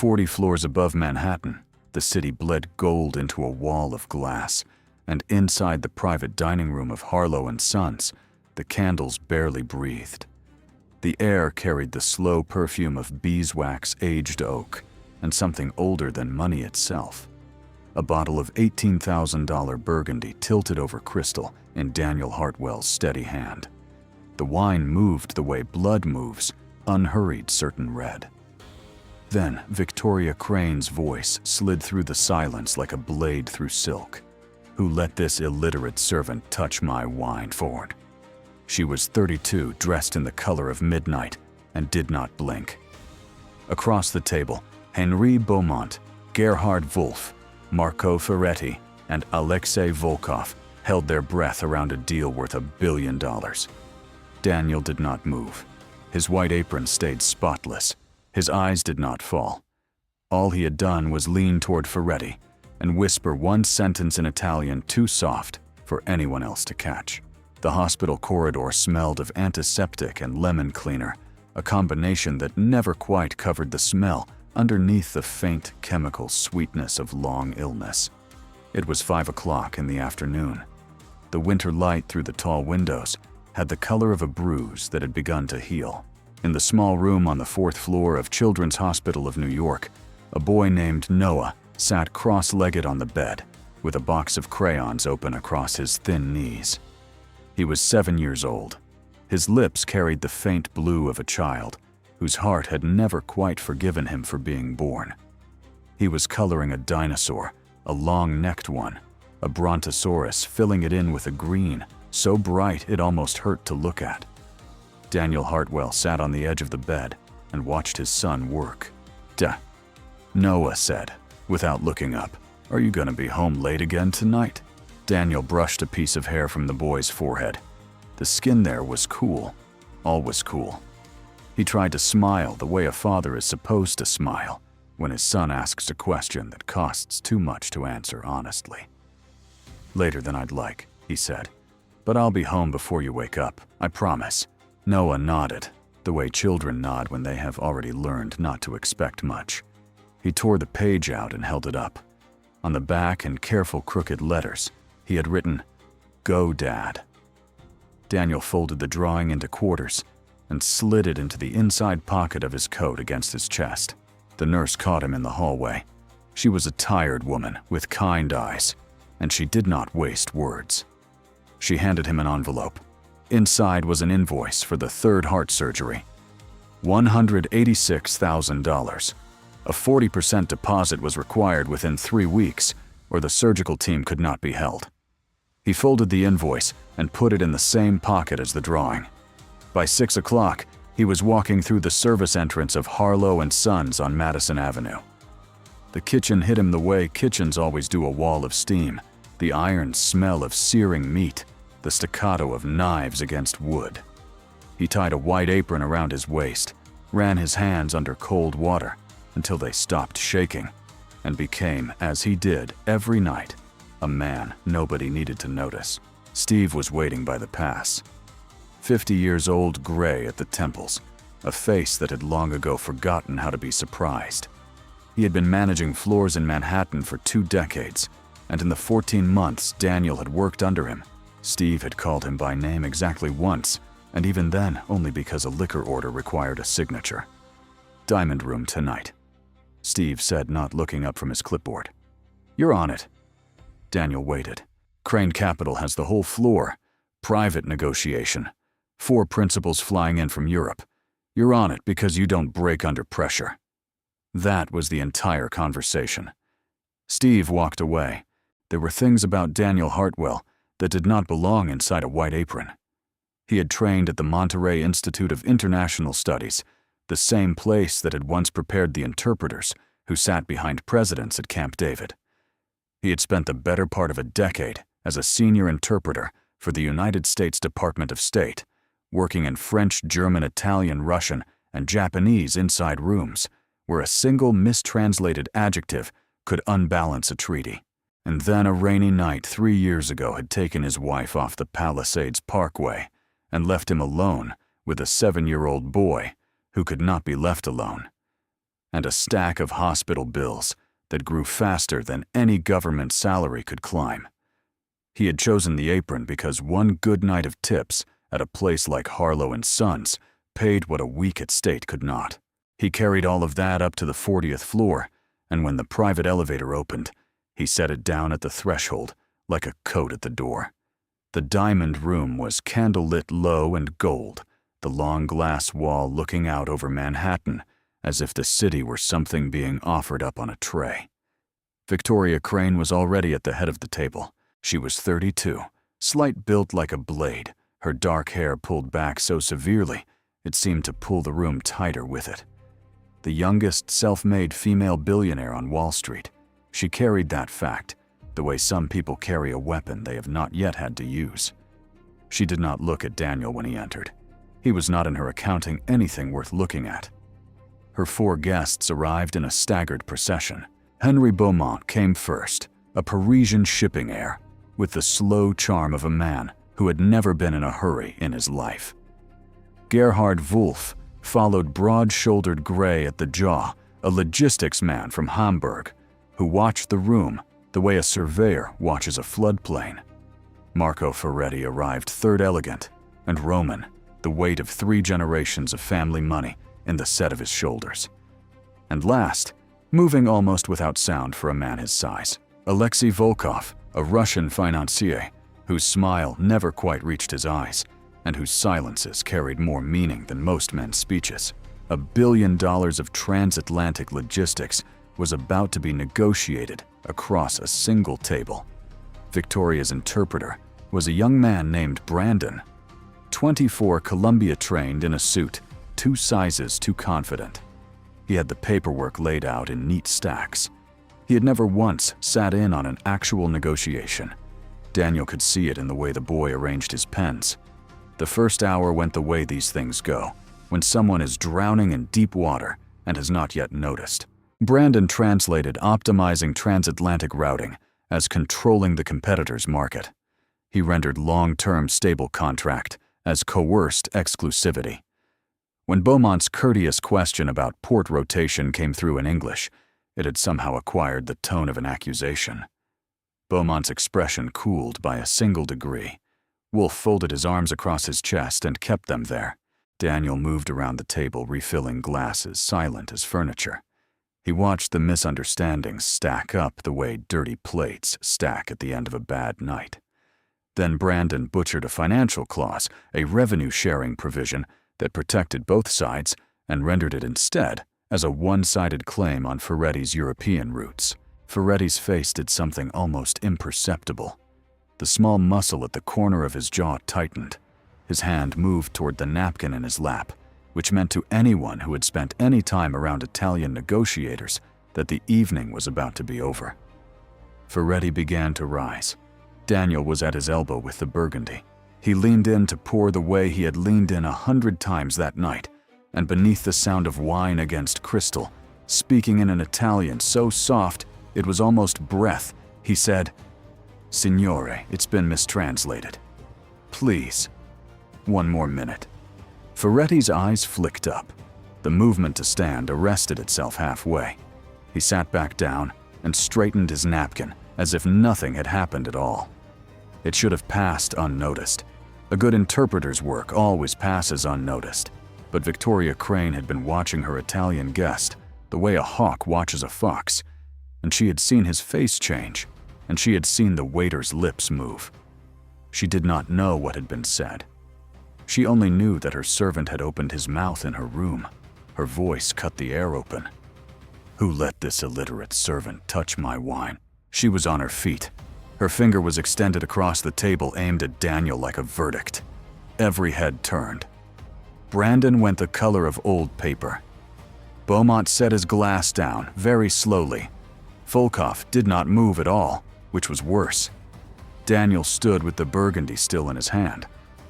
40 floors above Manhattan, the city bled gold into a wall of glass, and inside the private dining room of Harlow and Sons, the candles barely breathed. The air carried the slow perfume of beeswax aged oak and something older than money itself. A bottle of $18,000 Burgundy tilted over crystal in Daniel Hartwell's steady hand. The wine moved the way blood moves, unhurried, certain red. Then Victoria Crane's voice slid through the silence like a blade through silk. "Who let this illiterate servant touch my wine forward?" She was 32, dressed in the color of midnight, and did not blink. Across the table, Henri Beaumont, Gerhard Wolff, Marco Ferretti, and Alexei Volkov held their breath around a deal worth $1 billion. Daniel did not move. His white apron stayed spotless. His eyes did not fall. All he had done was lean toward Ferretti and whisper one sentence in Italian too soft for anyone else to catch. The hospital corridor smelled of antiseptic and lemon cleaner, a combination that never quite covered the smell underneath the faint chemical sweetness of long illness. It was 5 o'clock in the afternoon. The winter light through the tall windows had the color of a bruise that had begun to heal. In the small room on the 4th floor of Children's Hospital of New York, a boy named Noah sat cross-legged on the bed, with a box of crayons open across his thin knees. He was 7 years old. His lips carried the faint blue of a child whose heart had never quite forgiven him for being born. He was coloring a dinosaur, a long-necked one, a brontosaurus, filling it in with a green so bright it almost hurt to look at. Daniel Hartwell sat on the edge of the bed and watched his son work. Noah said, without looking up, "Are you going to be home late again tonight?" Daniel brushed a piece of hair from the boy's forehead. The skin there was cool. All was cool. He tried to smile the way a father is supposed to smile when his son asks a question that costs too much to answer honestly. "Later than I'd like," he said. "But I'll be home before you wake up, I promise." Noah nodded, the way children nod when they have already learned not to expect much. He tore the page out and held it up. On the back, in careful crooked letters, he had written, "Go, Dad." Daniel folded the drawing into quarters and slid it into the inside pocket of his coat against his chest. The nurse caught him in the hallway. She was a tired woman with kind eyes, and she did not waste words. She handed him an envelope. Inside was an invoice for the 3rd heart surgery. $186,000. A 40% deposit was required within 3 weeks, or the surgical team could not be held. He folded the invoice and put it in the same pocket as the drawing. By 6 o'clock, he was walking through the service entrance of Harlow and Sons on Madison Avenue. The kitchen hit him the way kitchens always do, a wall of steam, the iron smell of searing meat, the staccato of knives against wood. He tied a white apron around his waist, ran his hands under cold water until they stopped shaking, and became, as he did every night, a man nobody needed to notice. Steve was waiting by the pass. 50 years old, gray at the temples, a face that had long ago forgotten how to be surprised. He had been managing floors in Manhattan for 2 decades, and in the 14 months Daniel had worked under him, Steve had called him by name exactly once, and even then only because a liquor order required a signature. "Diamond room tonight," Steve said, not looking up from his clipboard. "You're on it." Daniel waited. "Crane Capital has the whole floor. Private negotiation. 4 principals flying in from Europe. You're on it because you don't break under pressure." That was the entire conversation. Steve walked away. There were things about Daniel Hartwell that did not belong inside a white apron. He had trained at the Monterey Institute of International Studies, the same place that had once prepared the interpreters who sat behind presidents at Camp David. He had spent the better part of a decade as a senior interpreter for the United States Department of State, working in French, German, Italian, Russian, and Japanese inside rooms, where a single mistranslated adjective could unbalance a treaty. And then a rainy night 3 years ago had taken his wife off the Palisades Parkway and left him alone with a 7-year-old boy who could not be left alone. and a stack of hospital bills that grew faster than any government salary could climb. He had chosen the apron because one good night of tips at a place like Harlow & Sons paid what a week at State could not. He carried all of that up to the 40th floor, and when the private elevator opened, he set it down at the threshold like a coat at the door. The diamond room was candlelit low and gold, the long glass wall looking out over Manhattan as if the city were something being offered up on a tray. Victoria Crane was already at the head of the table. She was 32, slight built like a blade, her dark hair pulled back so severely it seemed to pull the room tighter with it. The youngest self-made female billionaire on Wall Street, she carried that fact, the way some people carry a weapon they have not yet had to use. She did not look at Daniel when he entered. He was not in her accounting anything worth looking at. Her 4 guests arrived in a staggered procession. Henry Beaumont came first, a Parisian shipping heir, with the slow charm of a man who had never been in a hurry in his life. Gerhard Wolff followed broad-shouldered gray at the jaw, a logistics man from Hamburg, who watched the room the way a surveyor watches a floodplain. Marco Ferretti arrived third elegant, and Roman, the weight of 3 generations of family money in the set of his shoulders. And last, moving almost without sound for a man his size, Alexei Volkov, a Russian financier whose smile never quite reached his eyes and whose silences carried more meaning than most men's speeches. $1 billion of transatlantic logistics was about to be negotiated across a single table. Victoria's interpreter was a young man named Brandon, 24, Columbia-trained in a suit, 2 sizes too confident. He had the paperwork laid out in neat stacks. He had never once sat in on an actual negotiation. Daniel could see it in the way the boy arranged his pens. The first hour went the way these things go, when someone is drowning in deep water and has not yet noticed. Brandon translated optimizing transatlantic routing as controlling the competitor's market. He rendered long-term stable contract as coerced exclusivity. When Beaumont's courteous question about port rotation came through in English, it had somehow acquired the tone of an accusation. Beaumont's expression cooled by a single degree. Wolf folded his arms across his chest and kept them there. Daniel moved around the table, refilling glasses, silent as furniture. He watched the misunderstandings stack up the way dirty plates stack at the end of a bad night. Then Brandon butchered a financial clause, a revenue-sharing provision that protected both sides and rendered it instead as a one-sided claim on Ferretti's European roots. Ferretti's face did something almost imperceptible. The small muscle at the corner of his jaw tightened. His hand moved toward the napkin in his lap, which meant to anyone who had spent any time around Italian negotiators that the evening was about to be over. Ferretti began to rise. Daniel was at his elbow with the burgundy. He leaned in to pour the way he had leaned in 100 times that night, and beneath the sound of wine against crystal, speaking in an Italian so soft it was almost breath, he said, "Signore, it's been mistranslated. Please, 1 more minute." Ferretti's eyes flicked up. The movement to stand arrested itself halfway. He sat back down and straightened his napkin as if nothing had happened at all. It should have passed unnoticed. A good interpreter's work always passes unnoticed, but Victoria Crane had been watching her Italian guest the way a hawk watches a fox, and she had seen his face change, and she had seen the waiter's lips move. She did not know what had been said. She only knew that her servant had opened his mouth in her room. Her voice cut the air open. "Who let this illiterate servant touch my wine?" She was on her feet. Her finger was extended across the table, aimed at Daniel like a verdict. Every head turned. Brandon went the color of old paper. Beaumont set his glass down, very slowly. Volkov did not move at all, which was worse. Daniel stood with the burgundy still in his hand.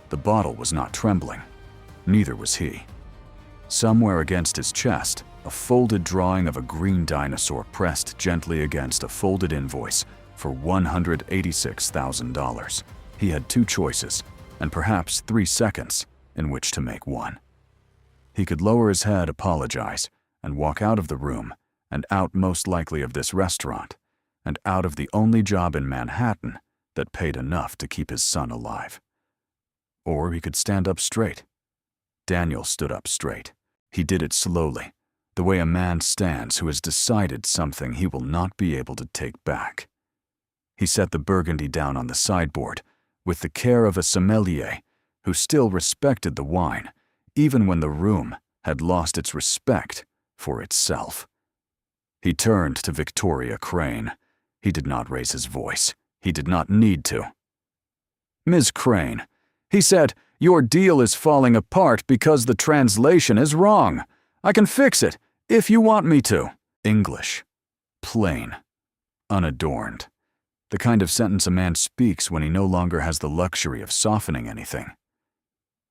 The bottle was not trembling. Neither was he. Somewhere against his chest, a folded drawing of a green dinosaur pressed gently against a folded invoice for $186,000. He had 2 choices, and perhaps 3 seconds in which to make one. He could lower his head, apologize, and walk out of the room, and out most likely of this restaurant, and out of the only job in Manhattan that paid enough to keep his son alive. Or he could stand up straight. Daniel stood up straight. He did it slowly, the way a man stands who has decided something he will not be able to take back. He set the burgundy down on the sideboard with the care of a sommelier who still respected the wine, even when the room had lost its respect for itself. He turned to Victoria Crane. He did not raise his voice. He did not need to. "Ms. Crane," he said, "your deal is falling apart because the translation is wrong. I can fix it if you want me to." English. Plain. Unadorned. The kind of sentence a man speaks when he no longer has the luxury of softening anything.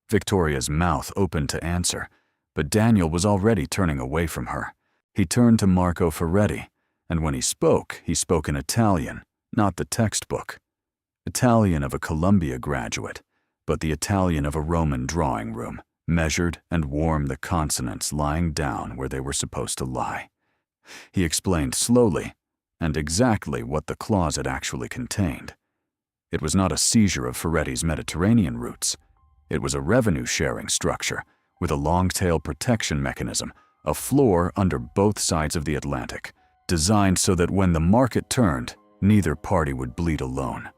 Victoria's mouth opened to answer, but Daniel was already turning away from her. He turned to Marco Ferretti, and when he spoke in Italian, not the textbook. Italian of a Columbia graduate, but the Italian of a Roman drawing room, measured and warm, the consonants lying down where they were supposed to lie. He explained slowly and exactly what the clause had actually contained. It was not a seizure of Ferretti's Mediterranean roots. It was a revenue-sharing structure with a long-tail protection mechanism, a floor under both sides of the Atlantic, designed so that when the market turned, neither party would bleed alone.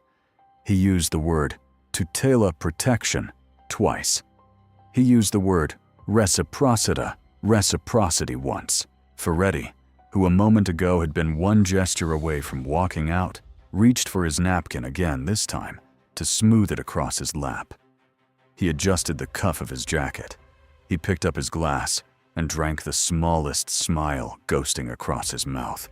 He used the word tutela protection twice. He used the word reciprocity once. Ferretti, who a moment ago had been one gesture away from walking out, reached for his napkin again this time to smooth it across his lap. He adjusted the cuff of his jacket. He picked up his glass and drank the smallest smile ghosting across his mouth.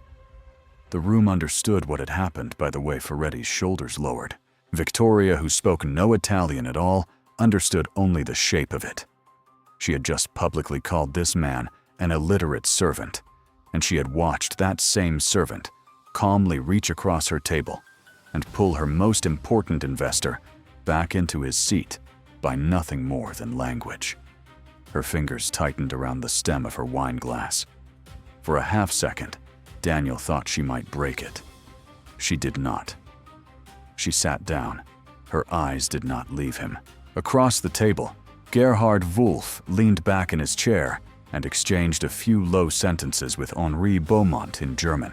The room understood what had happened by the way Ferretti's shoulders lowered. Victoria, who spoke no Italian at all, understood only the shape of it. She had just publicly called this man an illiterate servant, and she had watched that same servant calmly reach across her table and pull her most important investor back into his seat by nothing more than language. Her fingers tightened around the stem of her wine glass. For a half second, Daniel thought she might break it. She did not. She sat down. Her eyes did not leave him. Across the table, Gerhard Wolff leaned back in his chair and exchanged a few low sentences with Henri Beaumont in German,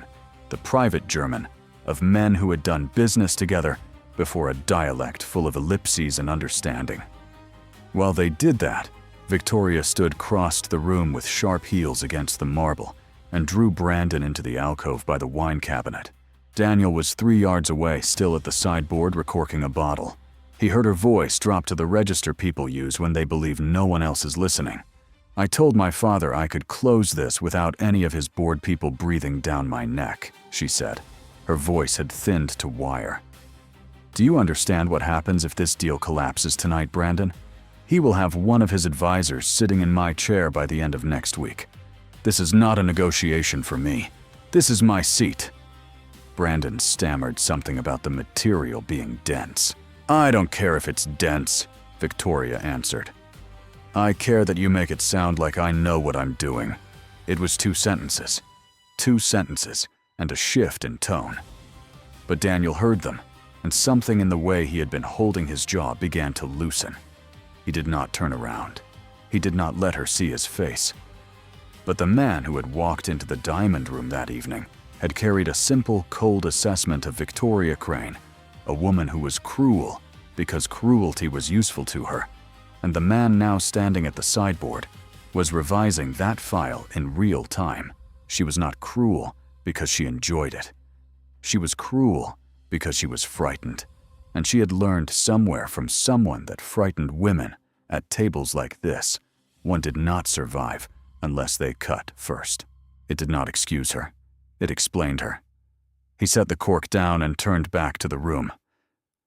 the private German of men who had done business together before a dialect full of ellipses and understanding. While they did that, Victoria stood crossed the room with sharp heels against the marble and drew Brandon into the alcove by the wine cabinet. Daniel was 3 yards away, still at the sideboard recorking a bottle. He heard her voice drop to the register people use when they believe no one else is listening. "I told my father I could close this without any of his board people breathing down my neck," she said. Her voice had thinned to wire. "Do you understand what happens if this deal collapses tonight, Brandon? He will have one of his advisors sitting in my chair by the end of next week. This is not a negotiation for me. This is my seat." Brandon stammered something about the material being dense. "I don't care if it's dense," Victoria answered. "I care that you make it sound like I know what I'm doing." It was 2 sentences. 2 sentences, and a shift in tone. But Daniel heard them, and something in the way he had been holding his jaw began to loosen. He did not turn around. He did not let her see his face. But the man who had walked into the diamond room that evening had carried a simple, cold assessment of Victoria Crane, a woman who was cruel because cruelty was useful to her, and the man now standing at the sideboard was revising that file in real time. She was not cruel because she enjoyed it. She was cruel because she was frightened, and she had learned somewhere from someone that frightened women at tables like this, one did not survive unless they cut first. It did not excuse her. It explained her. He set the cork down and turned back to the room.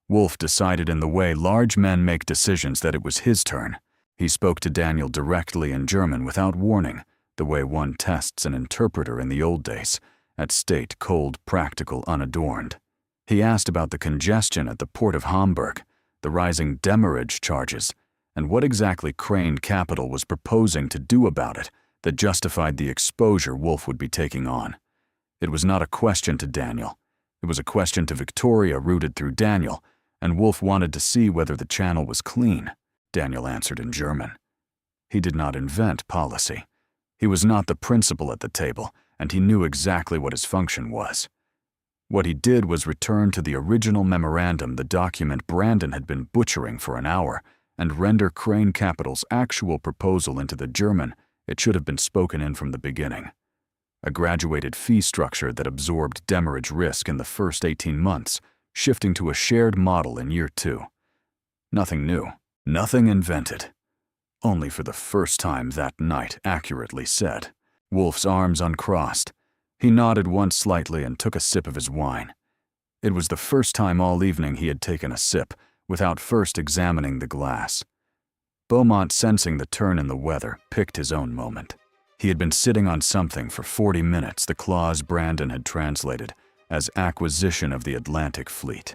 Wolff decided in the way large men make decisions that it was his turn. He spoke to Daniel directly in German without warning, the way one tests an interpreter in the old days, at state, cold, practical, unadorned. He asked about the congestion at the port of Hamburg, the rising demurrage charges, and what exactly Crane Capital was proposing to do about it that justified the exposure Wolf would be taking on. It was not a question to Daniel. It was a question to Victoria rooted through Daniel, and Wolf wanted to see whether the channel was clean. Daniel answered in German. He did not invent policy. He was not the principal at the table, and he knew exactly what his function was. What he did was return to the original memorandum, the document Brandon had been butchering for an hour, and render Crane Capital's actual proposal into the German it should have been spoken in from the beginning. A graduated fee structure that absorbed demurrage risk in the first 18 months, shifting to a shared model in year 2. Nothing new, nothing invented. Only for the first time that night accurately said. Wolf's arms uncrossed. He nodded once slightly and took a sip of his wine. It was the first time all evening he had taken a sip, without first examining the glass. Beaumont, sensing the turn in the weather, picked his own moment. He had been sitting on something for 40 minutes, the clause Brandon had translated as acquisition of the Atlantic Fleet.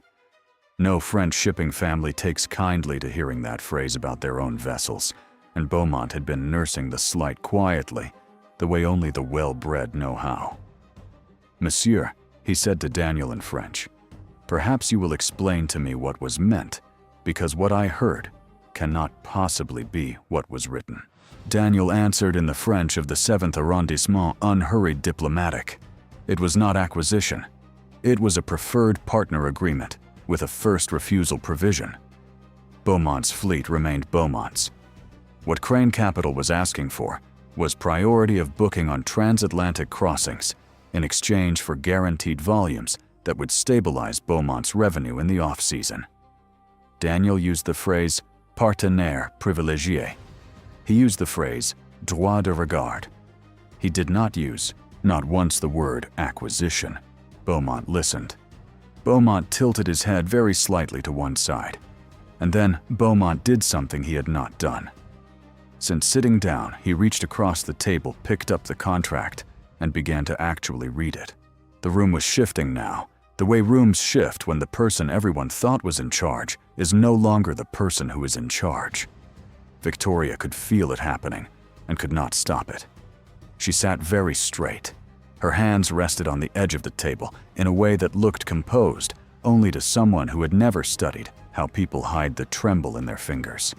No French shipping family takes kindly to hearing that phrase about their own vessels, and Beaumont had been nursing the slight quietly, the way only the well-bred know how. "Monsieur," he said to Daniel in French, "perhaps you will explain to me what was meant, because what I heard cannot possibly be what was written." Daniel answered in the French of the 7th arrondissement, unhurried, diplomatic. It was not acquisition. It was a preferred partner agreement with a first refusal provision. Beaumont's fleet remained Beaumont's. What Crane Capital was asking for was priority of booking on transatlantic crossings in exchange for guaranteed volumes that would stabilize Beaumont's revenue in the off-season. Daniel used the phrase partenaire privilégié. He used the phrase droit de regard. He did not use, not once, the word acquisition. Beaumont listened. Beaumont tilted his head very slightly to one side, and then Beaumont did something he had not done. Since sitting down, he reached across the table, picked up the contract, and began to actually read it. The room was shifting now, the way rooms shift when the person everyone thought was in charge is no longer the person who is in charge. Victoria could feel it happening and could not stop it. She sat very straight. Her hands rested on the edge of the table in a way that looked composed only to someone who had never studied how people hide the tremble in their fingers.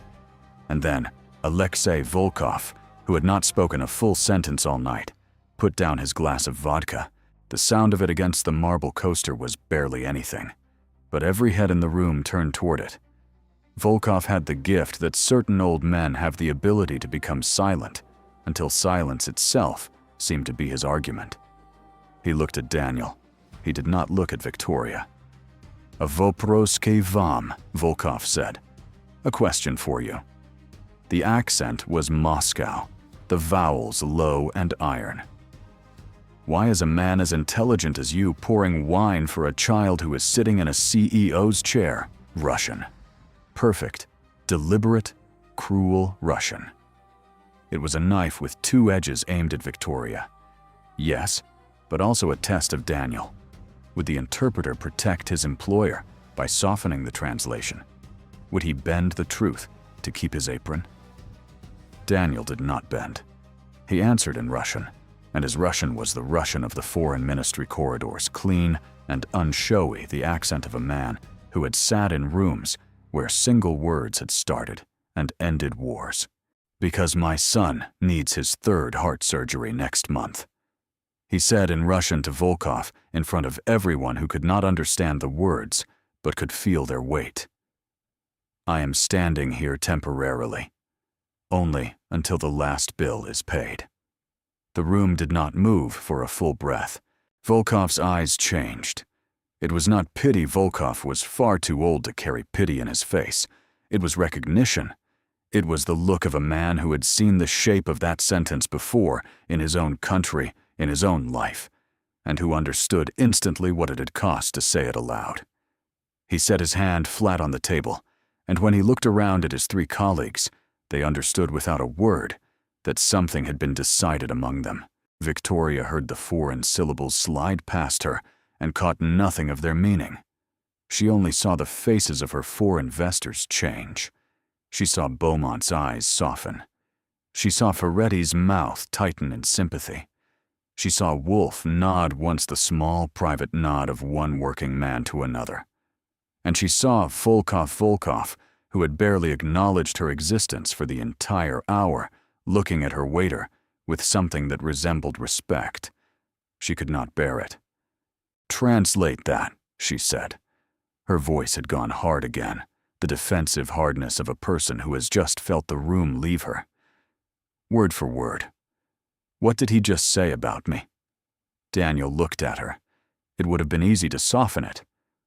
And then Alexei Volkov, who had not spoken a full sentence all night, put down his glass of vodka. The sound of it against the marble coaster was barely anything, but every head in the room turned toward it. Volkov had the gift that certain old men have the ability to become silent until silence itself seemed to be his argument. He looked at Daniel. He did not look at Victoria. "A voproske vam," Volkov said. "A question for you." The accent was Moscow, the vowels low and iron. "Why is a man as intelligent as you pouring wine for a child who is sitting in a CEO's chair?" Russian. Perfect, deliberate, cruel Russian. It was a knife with two edges aimed at Victoria. Yes, but also a test of Daniel. Would the interpreter protect his employer by softening the translation? Would he bend the truth to keep his apron? Daniel did not bend. He answered in Russian, and his Russian was the Russian of the foreign ministry corridors, clean and unshowy, the accent of a man who had sat in rooms where single words had started and ended wars. "Because my son needs his 3rd heart surgery next month," he said in Russian to Volkov in front of everyone who could not understand the words but could feel their weight. "I am standing here temporarily, only until the last bill is paid." The room did not move for a full breath. Volkov's eyes changed. It was not pity. Volkov was far too old to carry pity in his face. It was recognition. It was the look of a man who had seen the shape of that sentence before in his own country, in his own life, and who understood instantly what it had cost to say it aloud. He set his hand flat on the table, and when he looked around at his 3 colleagues, they understood without a word that something had been decided among them. Victoria heard the foreign syllables slide past her and caught nothing of their meaning. She only saw the faces of her 4 investors change. She saw Beaumont's eyes soften. She saw Ferretti's mouth tighten in sympathy. She saw Wolf nod once the small, private nod of one working man to another. And she saw Volkov, who had barely acknowledged her existence for the entire hour, looking at her waiter with something that resembled respect. She could not bear it. "Translate that," she said. Her voice had gone hard again, the defensive hardness of a person who has just felt the room leave her. Word for word. "What did he just say about me?" Daniel looked at her. It would have been easy to soften it,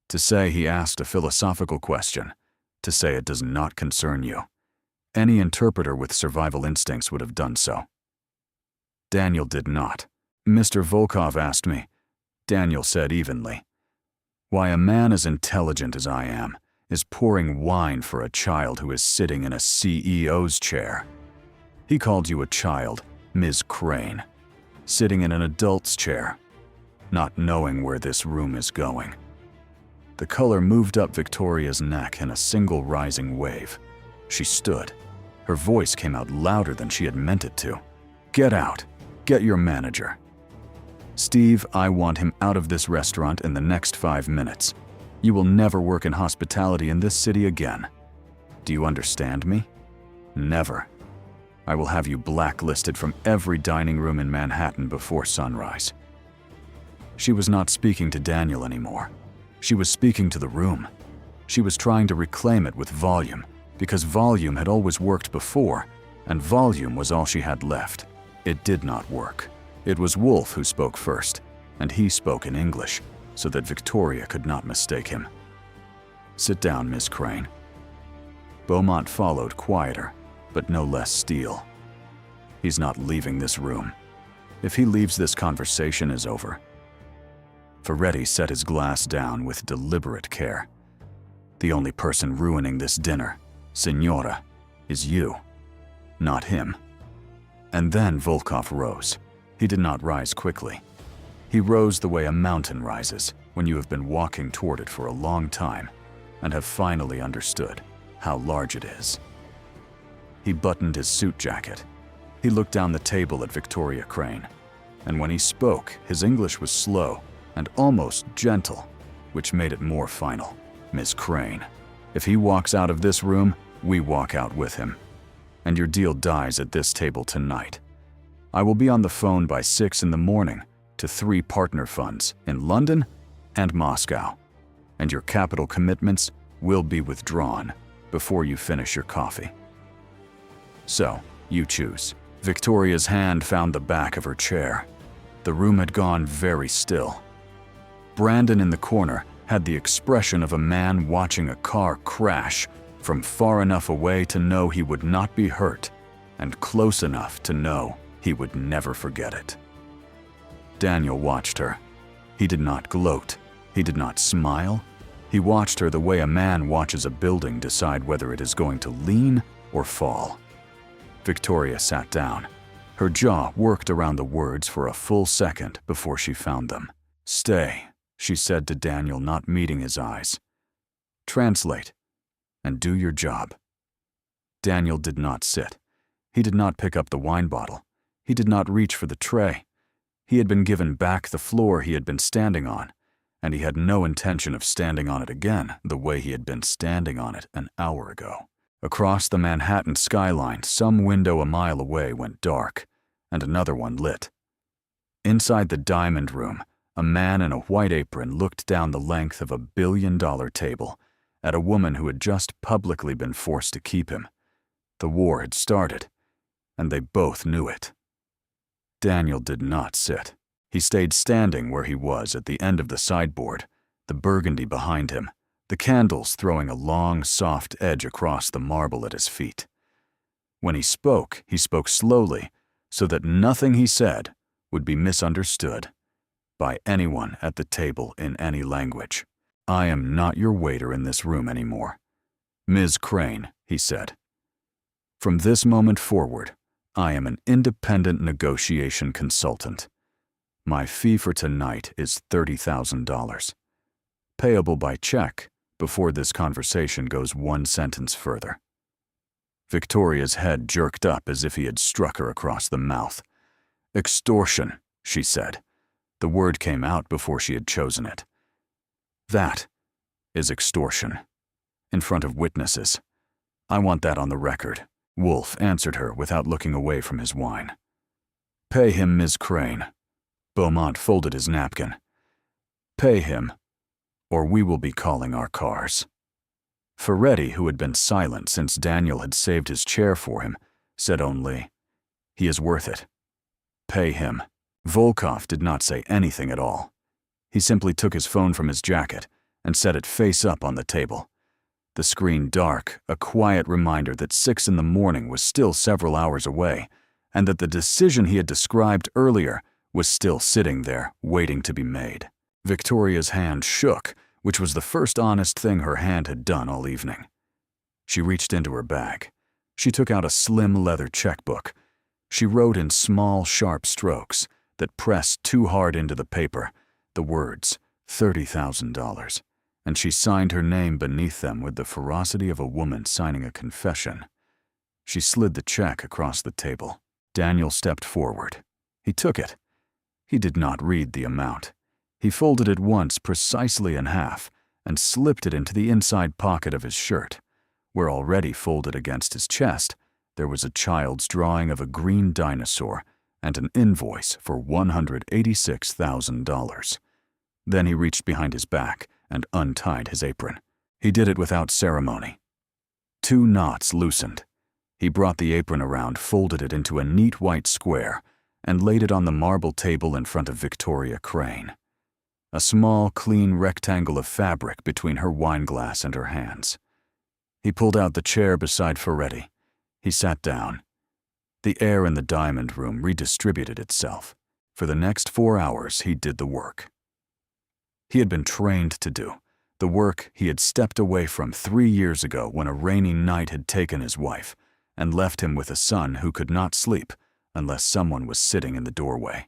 to say he asked a philosophical question, to say it does not concern you. Any interpreter with survival instincts would have done so. Daniel did not. "Mr. Volkov asked me," Daniel said evenly, "why a man as intelligent as I am is pouring wine for a child who is sitting in a CEO's chair. He called you a child, Ms. Crane, sitting in an adult's chair, not knowing where this room is going." The color moved up Victoria's neck in a single rising wave. She stood. Her voice came out louder than she had meant it to. "Get out. Get your manager. Steve, I want him out of this restaurant in the next 5 minutes. You will never work in hospitality in this city again. Do you understand me? Never. I will have you blacklisted from every dining room in Manhattan before sunrise." She was not speaking to Daniel anymore. She was speaking to the room. She was trying to reclaim it with volume, because volume had always worked before, and volume was all she had left. It did not work. It was Wolf who spoke first, and he spoke in English, so that Victoria could not mistake him. "Sit down, Miss Crane." Beaumont followed, quieter, but no less steel. "He's not leaving this room. If he leaves, this conversation is over." Ferretti set his glass down with deliberate care. "The only person ruining this dinner, Signora, is you, not him." And then Volkov rose. He did not rise quickly. He rose the way a mountain rises when you have been walking toward it for a long time and have finally understood how large it is. He buttoned his suit jacket. He looked down the table at Victoria Crane, and when he spoke, his English was slow and almost gentle, which made it more final. "Miss Crane, if he walks out of this room, we walk out with him. And your deal dies at this table tonight. I will be on the phone by 6 in the morning to 3 partner funds in London and Moscow, and your capital commitments will be withdrawn before you finish your coffee. So, you choose." Victoria's hand found the back of her chair. The room had gone very still. Brandon in the corner had the expression of a man watching a car crash from far enough away to know he would not be hurt, and close enough to know he would never forget it. Daniel watched her. He did not gloat. He did not smile. He watched her the way a man watches a building decide whether it is going to lean or fall. Victoria sat down. Her jaw worked around the words for a full second before she found them. "Stay," she said to Daniel, not meeting his eyes. "Translate, and do your job." Daniel did not sit. He did not pick up the wine bottle. He did not reach for the tray. He had been given back the floor he had been standing on, and he had no intention of standing on it again the way he had been standing on it an hour ago. Across the Manhattan skyline, some window a mile away went dark, and another one lit. Inside the diamond room, a man in a white apron looked down the length of a billion-dollar table at a woman who had just publicly been forced to keep him. The war had started, and they both knew it. Daniel did not sit. He stayed standing where he was at the end of the sideboard, the burgundy behind him, the candles throwing a long, soft edge across the marble at his feet. When he spoke slowly so that nothing he said would be misunderstood by anyone at the table in any language. "I am not your waiter in this room anymore. Ms. Crane," he said. "From this moment forward, I am an independent negotiation consultant. My fee for tonight is $30,000, payable by check before this conversation goes one sentence further." Victoria's head jerked up as if he had struck her across the mouth. "Extortion," she said. The word came out before she had chosen it. "That is extortion. In front of witnesses. I want that on the record." Wolf answered her without looking away from his wine. "Pay him, Ms. Crane." Beaumont folded his napkin. "Pay him, or we will be calling our cars." Ferretti, who had been silent since Daniel had saved his chair for him, said only, "He is worth it. Pay him." Volkov did not say anything at all. He simply took his phone from his jacket and set it face up on the table. The screen dark, a quiet reminder that 6 in the morning was still several hours away, and that the decision he had described earlier was still sitting there, waiting to be made. Victoria's hand shook, which was the first honest thing her hand had done all evening. She reached into her bag. She took out a slim leather checkbook. She wrote in small, sharp strokes that pressed too hard into the paper the words $30,000, and she signed her name beneath them with the ferocity of a woman signing a confession. She slid the check across the table. Daniel stepped forward. He took it. He did not read the amount. He folded it once precisely in half and slipped it into the inside pocket of his shirt, where already folded against his chest there was a child's drawing of a green dinosaur and an invoice for $186,000. Then he reached behind his back and untied his apron. He did it without ceremony. 2 knots loosened. He brought the apron around, folded it into a neat white square, and laid it on the marble table in front of Victoria Crane. A small, clean rectangle of fabric between her wineglass and her hands. He pulled out the chair beside Ferretti. He sat down. The air in the diamond room redistributed itself. For the next 4 hours, he did the work he had been trained to do, the work he had stepped away from 3 years ago when a rainy night had taken his wife and left him with a son who could not sleep unless someone was sitting in the doorway.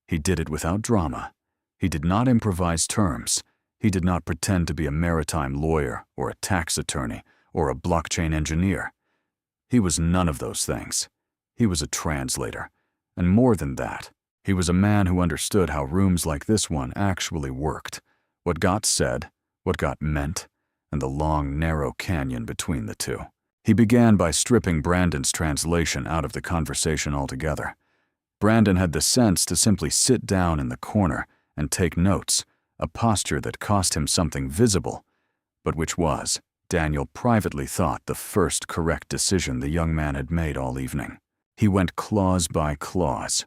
He did it without drama. He did not improvise terms. He did not pretend to be a maritime lawyer or a tax attorney or a blockchain engineer. He was none of those things. He was a translator, and more than that, he was a man who understood how rooms like this one actually worked, what got said, what got meant, and the long, narrow canyon between the two. He began by stripping Brandon's translation out of the conversation altogether. Brandon had the sense to simply sit down in the corner and take notes, a posture that cost him something visible, but which was, Daniel privately thought, the first correct decision the young man had made all evening. He went clause by clause.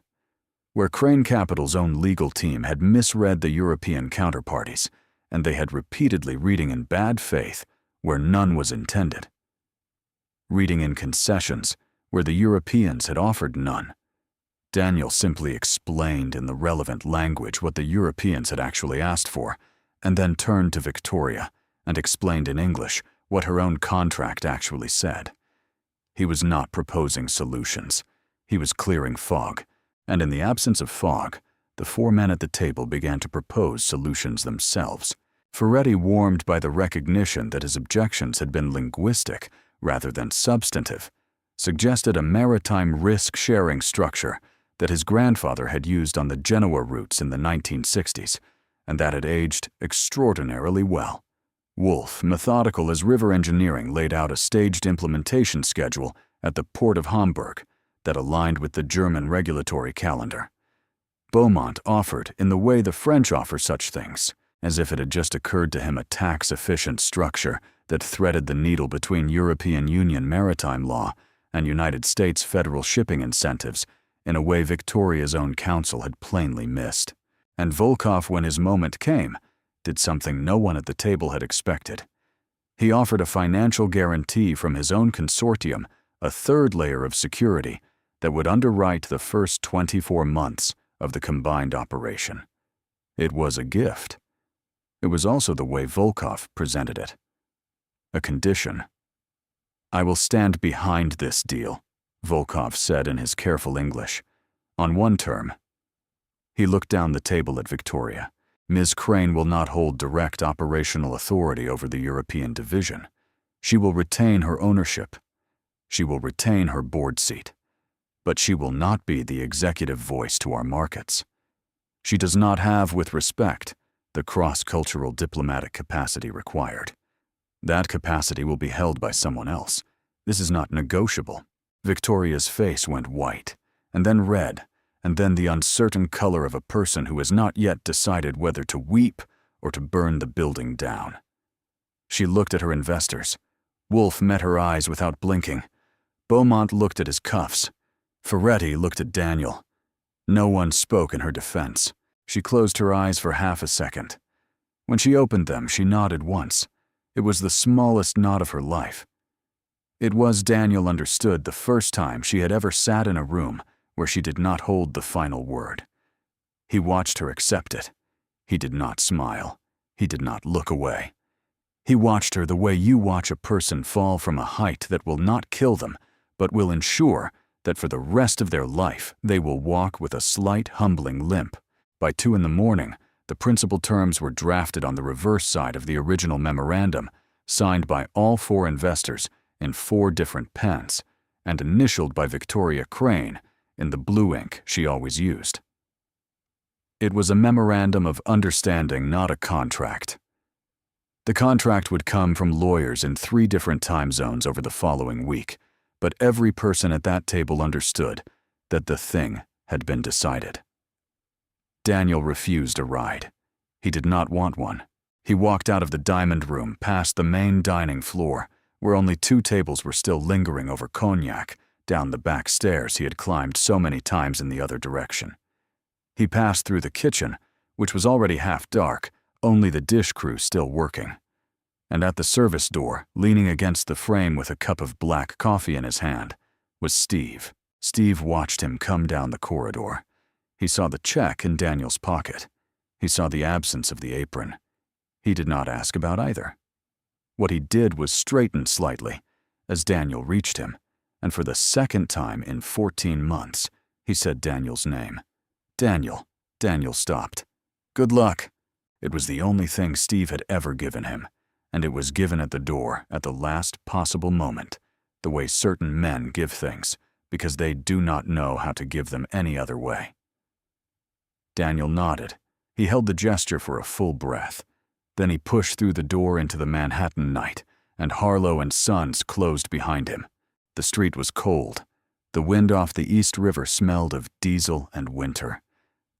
Where Crane Capital's own legal team had misread the European counterparties, and they had repeatedly reading in bad faith where none was intended. Reading in concessions where the Europeans had offered none. Daniel simply explained in the relevant language what the Europeans had actually asked for, and then turned to Victoria and explained in English what her own contract actually said. He was not proposing solutions. He was clearing fog, and in the absence of fog, the 4 men at the table began to propose solutions themselves. Ferretti, warmed by the recognition that his objections had been linguistic rather than substantive, suggested a maritime risk-sharing structure that his grandfather had used on the Genoa routes in the 1960s, and that had aged extraordinarily well. Wolf, methodical as river engineering, laid out a staged implementation schedule at the port of Hamburg that aligned with the German regulatory calendar. Beaumont offered in the way the French offer such things, as if it had just occurred to him, a tax-efficient structure that threaded the needle between European Union maritime law and United States federal shipping incentives in a way Victoria's own counsel had plainly missed. And Volkov, when his moment came, did something no one at the table had expected. He offered a financial guarantee from his own consortium, a third layer of security that would underwrite the first 24 months of the combined operation. It was a gift. It was also the way Volkov presented it. A condition. "I will stand behind this deal," Volkov said in his careful English. "On one term." He looked down the table at Victoria. "Ms. Crane will not hold direct operational authority over the European division. She will retain her ownership. She will retain her board seat, but she will not be the executive voice to our markets. She does not have, with respect, the cross-cultural diplomatic capacity required. That capacity will be held by someone else. This is not negotiable. Victoria's face went white, and then red, and then the uncertain color of a person who has not yet decided whether to weep or to burn the building down. She looked at her investors. Wolfe met her eyes without blinking. Beaumont looked at his cuffs. Ferretti looked at Daniel. No one spoke in her defense. She closed her eyes for half a second. When she opened them, she nodded once. It was the smallest nod of her life. It was, Daniel understood, the first time she had ever sat in a room where she did not hold the final word. He watched her accept it. He did not smile. He did not look away. He watched her the way you watch a person fall from a height that will not kill them, but will ensure that for the rest of their life they will walk with a slight, humbling limp. By 2 a.m, the principal terms were drafted on the reverse side of the original memorandum, signed by all 4 investors in 4 different pens, and initialed by Victoria Crane in the blue ink she always used. It was a memorandum of understanding, not a contract. The contract would come from lawyers in 3 different time zones over the following week, but every person at that table understood that the thing had been decided. Daniel refused a ride. He did not want one. He walked out of the diamond room past the main dining floor, where only 2 tables were still lingering over cognac, down the back stairs he had climbed so many times in the other direction. He passed through the kitchen, which was already half dark, only the dish crew still working. And at the service door, leaning against the frame with a cup of black coffee in his hand, was Steve. Steve watched him come down the corridor. He saw the check in Daniel's pocket. He saw the absence of the apron. He did not ask about either. What he did was straighten slightly as Daniel reached him, and for the second time in 14 months, he said Daniel's name. Daniel. Daniel stopped. Good luck. It was the only thing Steve had ever given him, and it was given at the door at the last possible moment, the way certain men give things, because they do not know how to give them any other way. Daniel nodded. He held the gesture for a full breath. Then he pushed through the door into the Manhattan night, and Harlow and Sons closed behind him. The street was cold. The wind off the East River smelled of diesel and winter.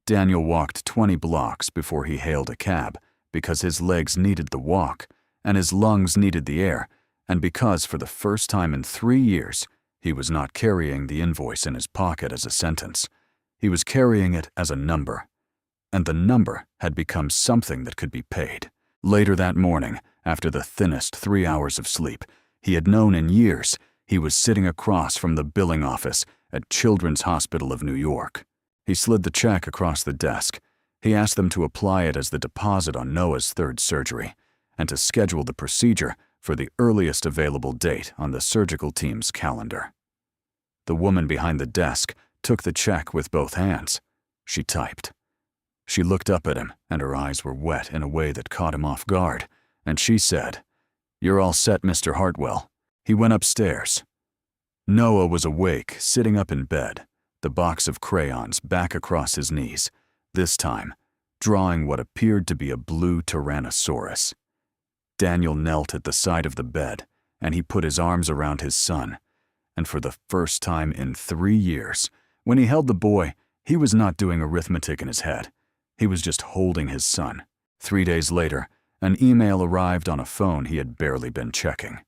Daniel walked 20 blocks before he hailed a cab, because his legs needed the walk, and his lungs needed the air, and because for the first time in 3 years, he was not carrying the invoice in his pocket as a sentence. He was carrying it as a number, and the number had become something that could be paid. Later that morning, after the thinnest 3 hours of sleep he had known in years, he was sitting across from the billing office at Children's Hospital of New York. He slid the check across the desk. He asked them to apply it as the deposit on Noah's 3rd surgery, and to schedule the procedure for the earliest available date on the surgical team's calendar. The woman behind the desk took the check with both hands. She typed. She looked up at him, and her eyes were wet in a way that caught him off guard, and she said, "You're all set, Mr. Hartwell." He went upstairs. Noah was awake, sitting up in bed, the box of crayons back across his knees, this time drawing what appeared to be a blue Tyrannosaurus. Daniel knelt at the side of the bed, and he put his arms around his son, and for the first time in 3 years, when he held the boy, he was not doing arithmetic in his head. He was just holding his son. 3 days later, an email arrived on a phone he had barely been checking.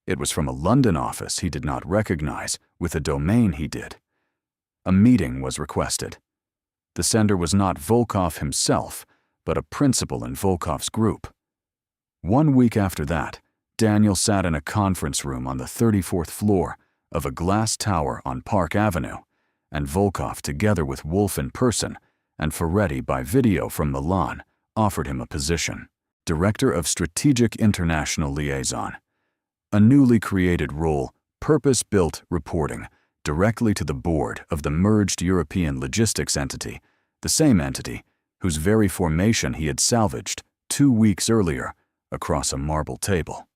It was from a London office he did not recognize, with a domain he did. A meeting was requested. The sender was not Volkov himself, but a principal in Volkov's group. 1 week after that, Daniel sat in a conference room on the 34th floor of a glass tower on Park Avenue, and Volkov, together with Wolfe in person and Ferretti by video from Milan, offered him a position, Director of Strategic International Liaison, a newly created role, purpose-built reporting directly to the board of the merged European logistics entity, the same entity whose very formation he had salvaged 2 weeks earlier across a marble table.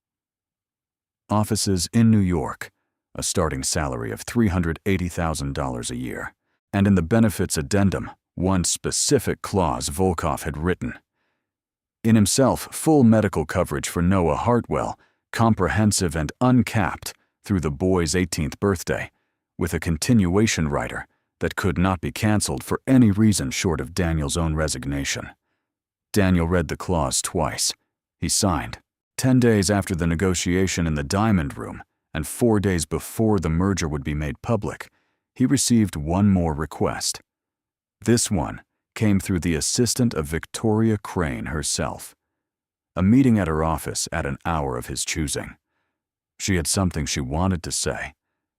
Offices in New York, a starting salary of $380,000 a year, and in the benefits addendum, one specific clause Volkov had written. In himself, full medical coverage for Noah Hartwell, comprehensive and uncapped through the boy's 18th birthday, with a continuation rider that could not be canceled for any reason short of Daniel's own resignation. Daniel read the clause twice. He signed. 10 days after the negotiation in the Diamond Room, and 4 days before the merger would be made public, he received one more request. This one came through the assistant of Victoria Crane herself. A meeting at her office at an hour of his choosing. She had something she wanted to say,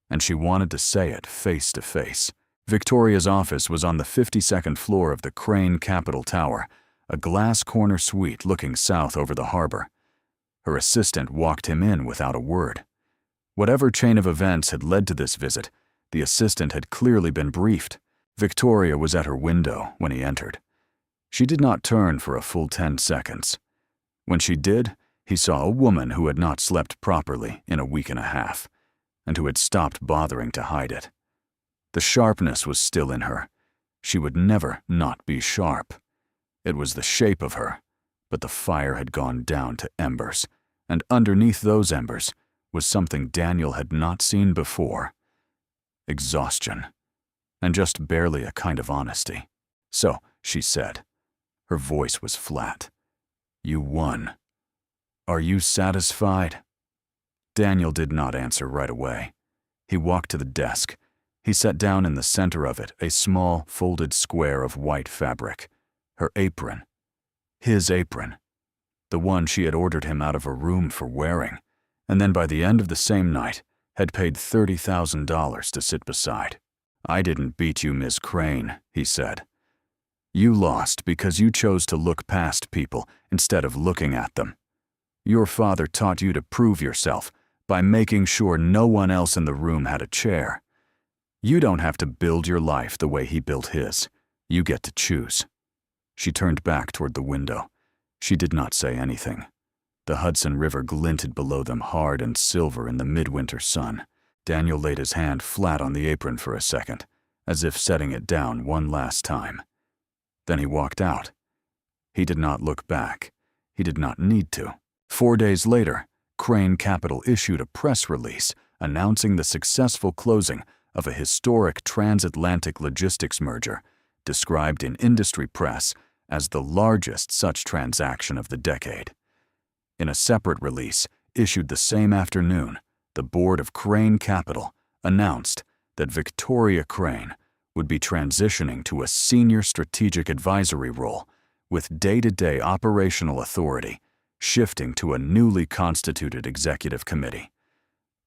and she wanted to say it face to face. Victoria's office was on the 52nd floor of the Crane Capitol Tower, a glass corner suite looking south over the harbor. Her assistant walked him in without a word. Whatever chain of events had led to this visit, the assistant had clearly been briefed. Victoria was at her window when he entered. She did not turn for a full 10 seconds. When she did, he saw a woman who had not slept properly in a week and a half, and who had stopped bothering to hide it. The sharpness was still in her. She would never not be sharp. It was the shape of her, but the fire had gone down to embers, and underneath those embers was something Daniel had not seen before. Exhaustion, and just barely a kind of honesty. So, she said. Her voice was flat. You won. Are you satisfied? Daniel did not answer right away. He walked to the desk. He sat down in the center of it, a small, folded square of white fabric. Her apron. His apron. The one she had ordered him out of her room for wearing, and then by the end of the same night, had paid $30,000 to sit beside. I didn't beat you, Miss Crane, he said. You lost because you chose to look past people instead of looking at them. Your father taught you to prove yourself by making sure no one else in the room had a chair. You don't have to build your life the way he built his. You get to choose. She turned back toward the window. She did not say anything. The Hudson River glinted below them hard and silver in the midwinter sun. Daniel laid his hand flat on the apron for a second, as if setting it down one last time. Then he walked out. He did not look back. He did not need to. 4 days later, Crane Capital issued a press release announcing the successful closing of a historic transatlantic logistics merger, described in industry press as the largest such transaction of the decade. In a separate release, issued the same afternoon, the board of Crane Capital announced that Victoria Crane would be transitioning to a senior strategic advisory role with day-to-day operational authority, shifting to a newly constituted executive committee.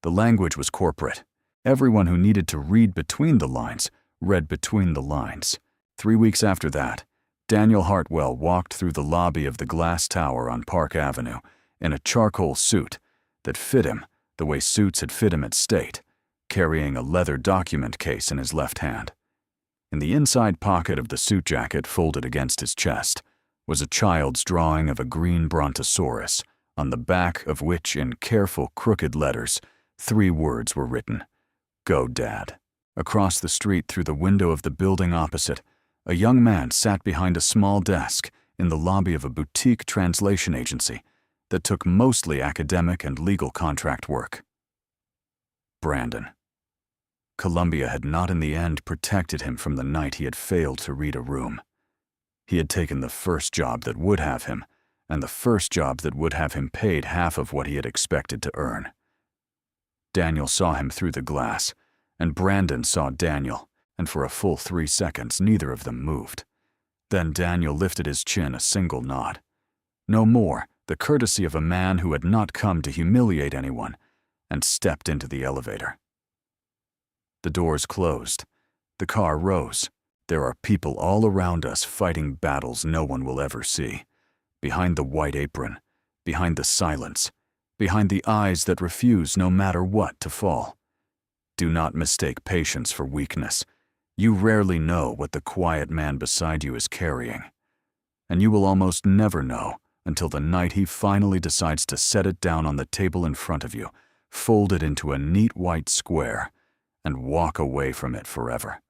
The language was corporate. Everyone who needed to read between the lines read between the lines. 3 weeks after that, Daniel Hartwell walked through the lobby of the glass tower on Park Avenue in a charcoal suit that fit him the way suits had fit him at State, carrying a leather document case in his left hand. In the inside pocket of the suit jacket folded against his chest was a child's drawing of a green brontosaurus, on the back of which, in careful crooked letters, 3 words were written: Go, Dad. Across the street through the window of the building opposite, a young man sat behind a small desk in the lobby of a boutique translation agency that took mostly academic and legal contract work. Brandon. Columbia had not in the end protected him from the night he had failed to read a room. He had taken the first job that would have him, and the first job that would have him paid half of what he had expected to earn. Daniel saw him through the glass, and Brandon saw Daniel, and for a full 3 seconds neither of them moved. Then Daniel lifted his chin a single nod. No more, the courtesy of a man who had not come to humiliate anyone, and stepped into the elevator. The doors closed. The car rose. There are people all around us fighting battles no one will ever see. Behind the white apron, behind the silence, behind the eyes that refuse no matter what to fall. Do not mistake patience for weakness. You rarely know what the quiet man beside you is carrying. And you will almost never know until the night he finally decides to set it down on the table in front of you, fold it into a neat white square, and walk away from it forever.